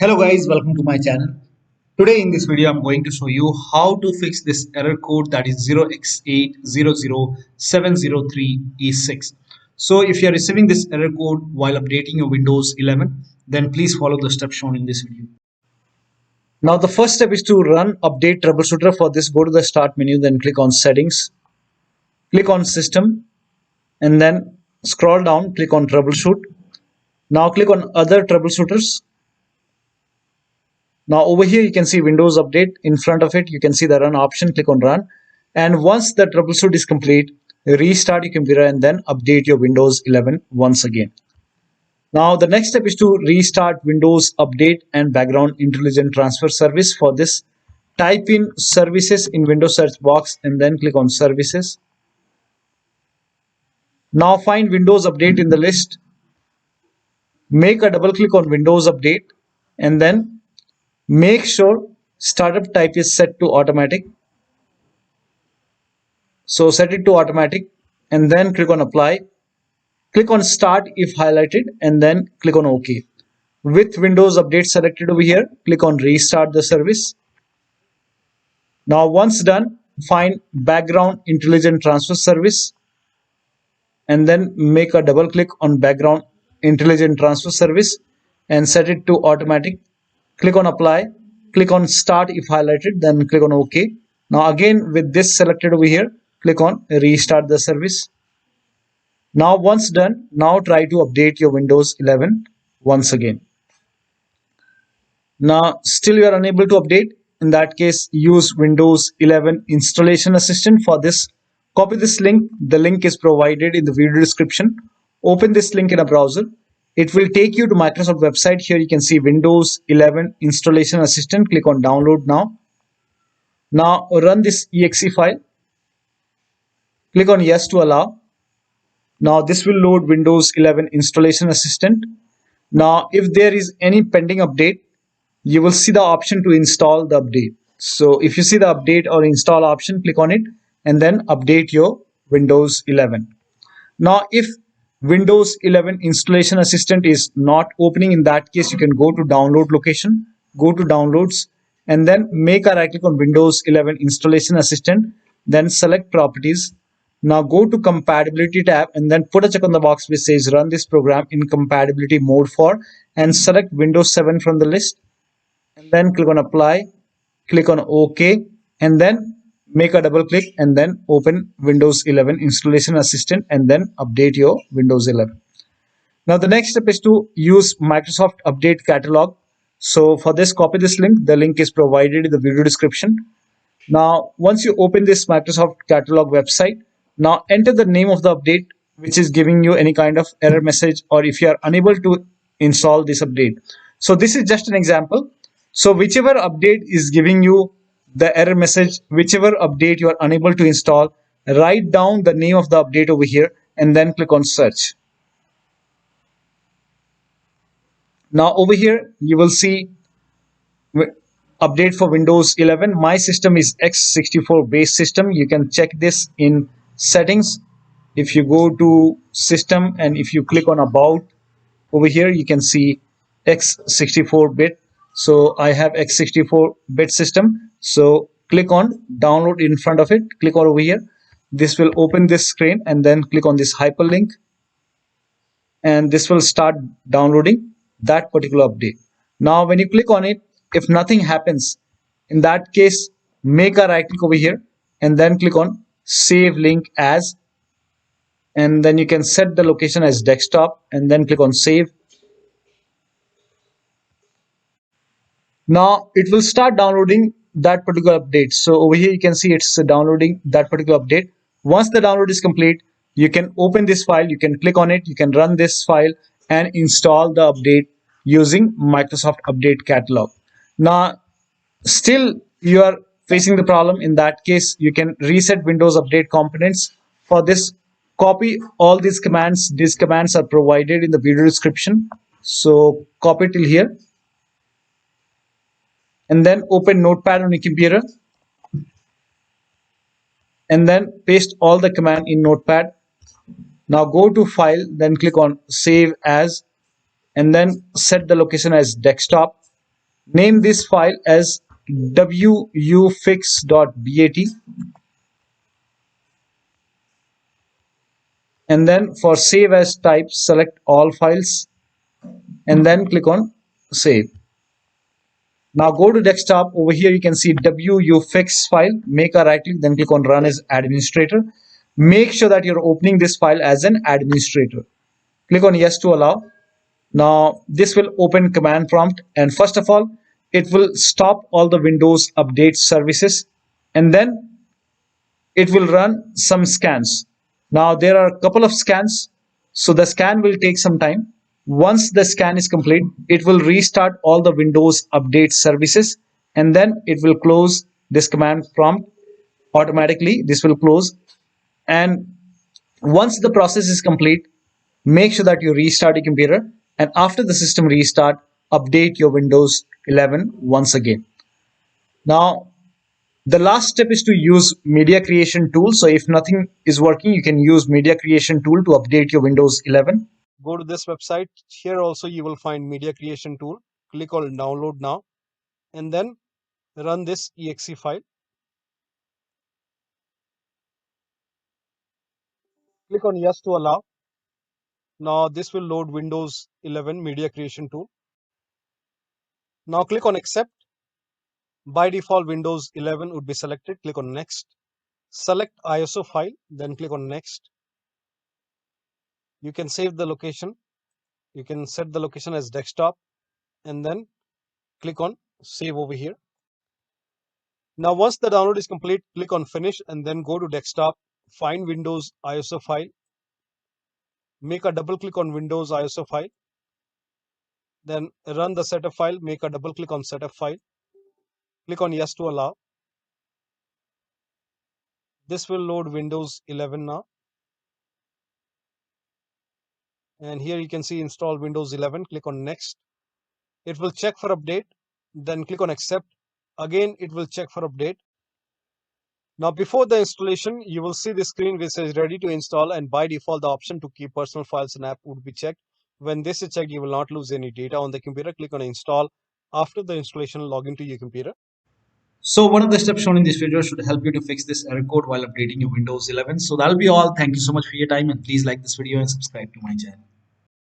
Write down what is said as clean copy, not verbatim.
Hello guys, welcome to my channel. Today in this video I'm going to show you how to fix this error code that is 0x800703e6. So if you are receiving this error code while updating your Windows 11, then please follow the steps shown in this video. Now the first step is to run update troubleshooter. For this, go to the start menu, then click on settings, click on system, and then scroll down, click on troubleshoot. Now click on other troubleshooters. Now over here you can see Windows Update. In front of it you can see the run option. Click on run, and once the troubleshoot is complete, restart your computer and then update your Windows 11 once again. Now the next step is to restart Windows Update and Background Intelligent Transfer Service. For this, type in services in Windows search box and then click on services. Now find Windows Update in the list. Make a double click on Windows Update and then make sure startup type is set to automatic. So set it to automatic and then click on apply. Click on start if highlighted and then click on OK. With Windows Update selected over here, click on restart the service. Now once done, find Background Intelligent Transfer Service and then make a double click on Background Intelligent Transfer Service and set it to automatic. Click on apply, click on start if highlighted, then click on OK. Now again with this selected over here, click on restart the service. Now once done, now try to update your Windows 11 once again. Now still you are unable to update. In that case, use Windows 11 Installation Assistant. For this, copy this link. The link is provided in the video description. Open this link in a browser. It will take you to Microsoft website. Here you can see Windows 11 Installation Assistant. Click on download now. Now run this exe file. Click on yes to allow. Now this will load Windows 11 Installation Assistant. Now if there is any pending update, you will see the option to install the update. So if you see the update or install option, click on it and then update your Windows 11. Now if Windows 11 Installation Assistant is not opening, in that case you can go to download location, go to downloads and then make a right click on Windows 11 Installation Assistant, then select properties. Now go to compatibility tab and then put a check on the box which says run this program in compatibility mode for, and select Windows 7 from the list and then click on apply, click on OK and then make a double click and then open Windows 11 Installation Assistant and then update your Windows 11. Now the next step is to use Microsoft Update Catalog. So for this, copy this link. The link is provided in the video description. Now once you open this Microsoft Catalog website, now enter the name of the update which is giving you any kind of error message, or if you are unable to install this update. So this is just an example. So whichever update is giving you the error message, whichever update you are unable to install, write down the name of the update over here and then click on search. Now over here you will see update for Windows 11. My system is x64 base system. You can check this in settings. If you go to system and if you click on about, over here you can see x64 bit. So I have x64 bit system. So click on download in front of it, click on over here. This will open this screen and then click on this hyperlink and this will start downloading that particular update. Now when you click on it, if nothing happens, in that case make a right click over here and then click on save link as, and then you can set the location as desktop and then click on save. Now it will start downloading that particular update. So over here you can see it's downloading that particular update. Once the download is complete, you can open this file, you can click on it, you can run this file and install the update using Microsoft Update Catalog. Now still you are facing the problem. In that case you can reset Windows Update components. For this, copy all these commands. These commands are provided in the video description. So copy till here and then open Notepad on your computer and then paste all the command in Notepad. Now go to file, then click on save as and then set the location as desktop Name this file as wuauserv.bat, and then for save as type, select all files and then click on save. Now go to desktop. Over here you can see wuauserv file. Make a right click, then click on run as administrator. Make sure that you're opening this file as an administrator. Click on yes to allow. Now this will open command prompt, and first of all it will stop all the Windows update services, and then it will run some scans. Now there are a couple of scans, so the scan will take some time. Once the scan is complete, it will restart all the Windows update services, and then it will close this command prompt automatically. This will close, and once the process is complete, make sure that you restart your computer, and after the system restart, update your Windows 11 once again. Now the last step is to use media creation tool. So if nothing is working, you can use media creation tool to update your Windows 11. Go to this website. Here also you will find media creation tool. Click on download now and then run this exe file. Click on yes to allow. Now this will load Windows 11 media creation tool. Now click on accept. By default Windows 11 would be selected. Click on next. Select ISO file, then click on next. You can save the location. You can set the location as desktop and then click on save over here. Now once the download is complete, click on finish and then go to desktop, find Windows ISO file, make a double click on Windows ISO file, then run the setup file, make a double click on setup file, click on yes to allow. This will load Windows 11 now. And here you can see install Windows 11, click on next. It will check for update, then click on accept. Again, it will check for update. Now before the installation, you will see the screen which says ready to install, and by default the option to keep personal files and app would be checked. When this is checked, you will not lose any data on the computer. Click on install. After the installation, log into your computer. So one of the steps shown in this video should help you to fix this error code while updating your Windows 11. So that'll be all. Thank you so much for your time, and please like this video and subscribe to my channel.